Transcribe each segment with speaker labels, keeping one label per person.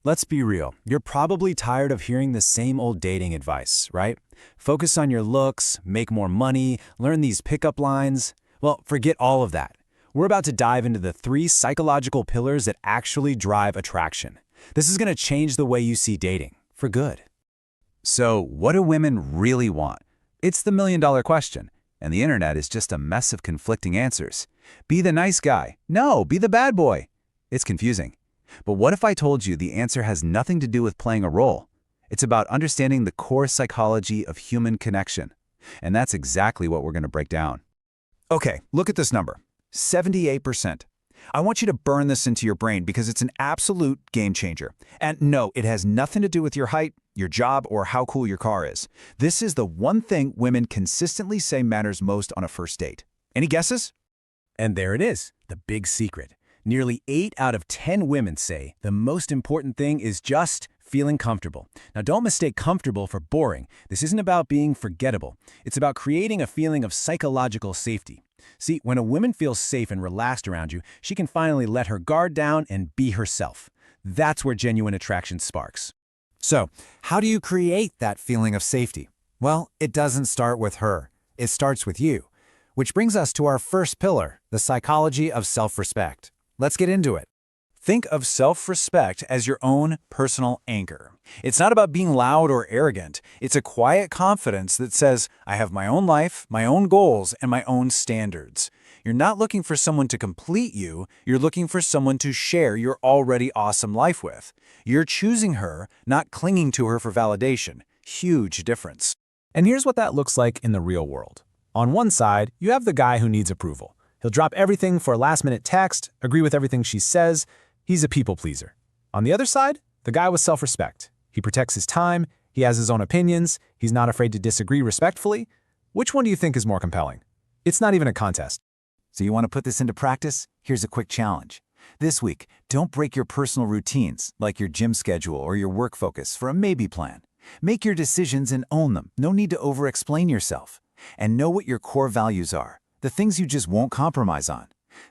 Speaker 1: Let's be real. You're probably tired of hearing the same old dating advice, right? Focus on your looks, make more money, learn these pickup lines. Well, forget all of that. We're about to dive into the 3 psychological pillars that actually drive attraction. This is going to change the way you see dating, for good.
Speaker 2: So, what do women really want? It's the million-dollar question, and the internet is just a mess of conflicting answers. Be the nice guy. No, be the bad boy. It's confusing. But what if I told you the answer has nothing to do with playing a role? It's about understanding the core psychology of human connection. And that's exactly what we're going to break down.
Speaker 3: Okay, look at this number, 78%. I want you to burn this into your brain because it's an absolute game changer. And no, it has nothing to do with your height, your job, or how cool your car is. This is the one thing women consistently say matters most on a first date. Any guesses?
Speaker 1: And there it is, the big secret. Nearly 8 out of 10 women say the most important thing is just feeling comfortable. Now, don't mistake comfortable for boring. This isn't about being forgettable. It's about creating a feeling of psychological safety. See, when a woman feels safe and relaxed around you, she can finally let her guard down and be herself. That's where genuine attraction sparks.
Speaker 3: So, how do you create that feeling of safety? Well, it doesn't start with her. It starts with you. Which brings us to our first pillar, the psychology of self-respect. Let's get into it. Think of self-respect as your own personal anchor. It's not about being loud or arrogant. It's a quiet confidence that says, I have my own life, my own goals, and my own standards. You're not looking for someone to complete you. You're looking for someone to share your already awesome life with. You're choosing her, not clinging to her for validation. Huge difference.
Speaker 4: And here's what that looks like in the real world. On one side, you have the guy who needs approval. He'll drop everything for a last-minute text, agree with everything she says. He's a people pleaser. On the other side, the guy with self-respect. He protects his time, he has his own opinions, he's not afraid to disagree respectfully. Which one do you think is more compelling? It's not even a contest.
Speaker 3: So you want to put this into practice? Here's a quick challenge. This week, don't break your personal routines, like your gym schedule or your work focus, for a maybe plan. Make your decisions and own them. No need to over-explain yourself. And know what your core values are, the things you just won't compromise on.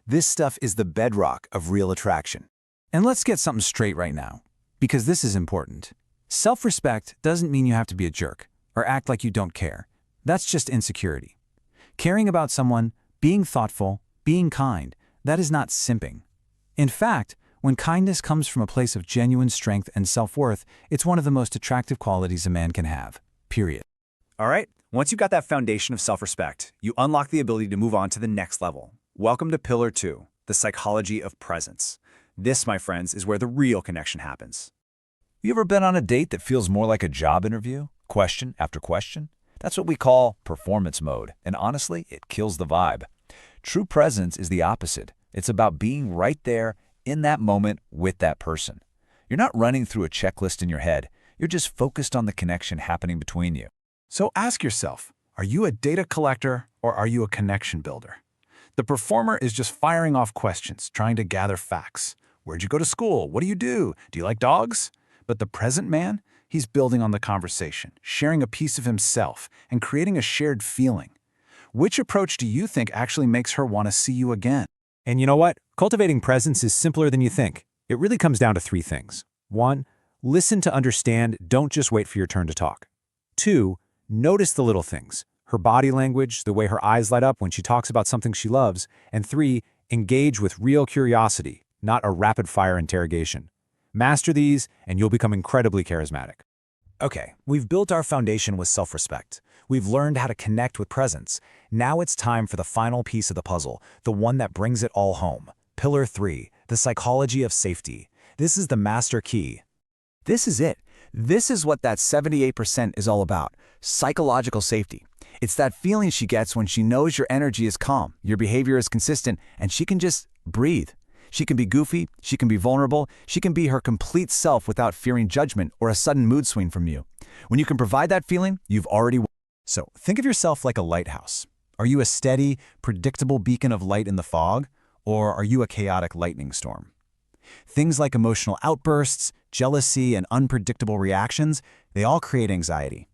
Speaker 3: This stuff is the bedrock of real attraction. And let's get something straight right now, because this is important. Self-respect doesn't mean you have to be a jerk or act like you don't care. That's just insecurity. Caring about someone, being thoughtful, being kind, that is not simping. In fact, when kindness comes from a place of genuine strength and self-worth, it's one of the most attractive qualities a man can have, period. All right, once you've got that foundation of self-respect, you unlock the ability to move on to the next level. Welcome to Pillar 2, the psychology of presence. This, my friends, is where the real connection happens. You ever been on a date that feels more like a job interview? Question after question? That's what we call performance mode, and honestly, it kills the vibe. True presence is the opposite. It's about being right there in that moment with that person. You're not running through a checklist in your head. You're just focused on the connection happening between you. So ask yourself, are you a data collector or are you a connection builder? The performer is just firing off questions, trying to gather facts. Where'd you go to school? What do you do? Do you like dogs? But the present man, he's building on the conversation, sharing a piece of himself, and creating a shared feeling. Which approach do you think actually makes her want to see you again?
Speaker 4: And you know what? Cultivating presence is simpler than you think. It really comes down to 3 things. 1, listen to understand, don't just wait for your turn to talk. 2, notice the little things. Her body language, the way her eyes light up when she talks about something she loves. And 3, engage with real curiosity, not a rapid-fire interrogation. Master these, and you'll become incredibly charismatic.
Speaker 3: Okay, we've built our foundation with self-respect. We've learned how to connect with presence. Now it's time for the final piece of the puzzle, the one that brings it all home. Pillar 3, the psychology of safety. This is the master key. This is it. This is what that 78% is all about, psychological safety. It's that feeling she gets when she knows your energy is calm, your behavior is consistent, and she can just breathe. She can be goofy, she can be vulnerable, she can be her complete self without fearing judgment or a sudden mood swing from you. When you can provide that feeling, you've already won. So think of yourself like a lighthouse. Are you a steady, predictable beacon of light in the fog, or are you a chaotic lightning storm? Things like emotional outbursts, jealousy, and unpredictable reactions, they all create anxiety.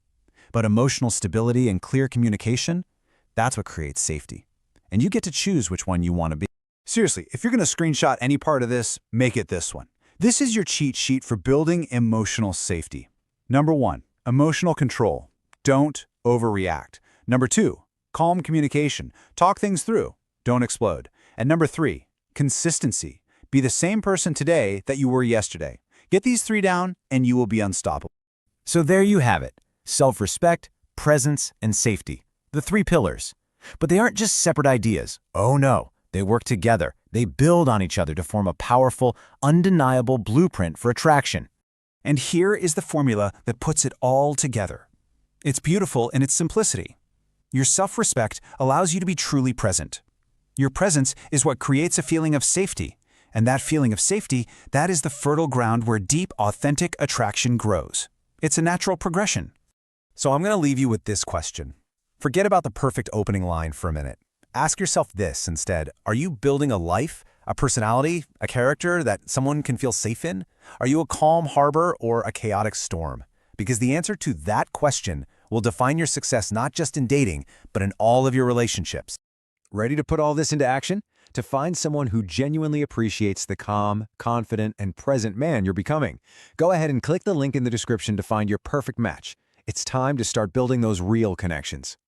Speaker 3: But emotional stability and clear communication, that's what creates safety. And you get to choose which one you want to be. Seriously, if you're going to screenshot any part of this, make it this one. This is your cheat sheet for building emotional safety. Number 1, emotional control. Don't overreact. Number 2, calm communication. Talk things through. Don't explode. And number 3, consistency. Be the same person today that you were yesterday. Get these 3 down, and you will be unstoppable. So there you have it. Self-respect, presence, and safety. The 3 pillars. But they aren't just separate ideas. Oh no, they work together. They build on each other to form a powerful, undeniable blueprint for attraction. And here is the formula that puts it all together. It's beautiful in its simplicity. Your self-respect allows you to be truly present. Your presence is what creates a feeling of safety. And that feeling of safety, that is the fertile ground where deep, authentic attraction grows. It's a natural progression.
Speaker 1: So I'm going to leave you with this question. Forget about the perfect opening line for a minute. Ask yourself this instead. Are you building a life, a personality, a character that someone can feel safe in? Are you a calm harbor or a chaotic storm? Because the answer to that question will define your success not just in dating, but in all of your relationships. Ready to put all this into action? To find someone who genuinely appreciates the calm, confident, and present man you're becoming, go ahead and click the link in the description to find your perfect match. It's time to start building those real connections.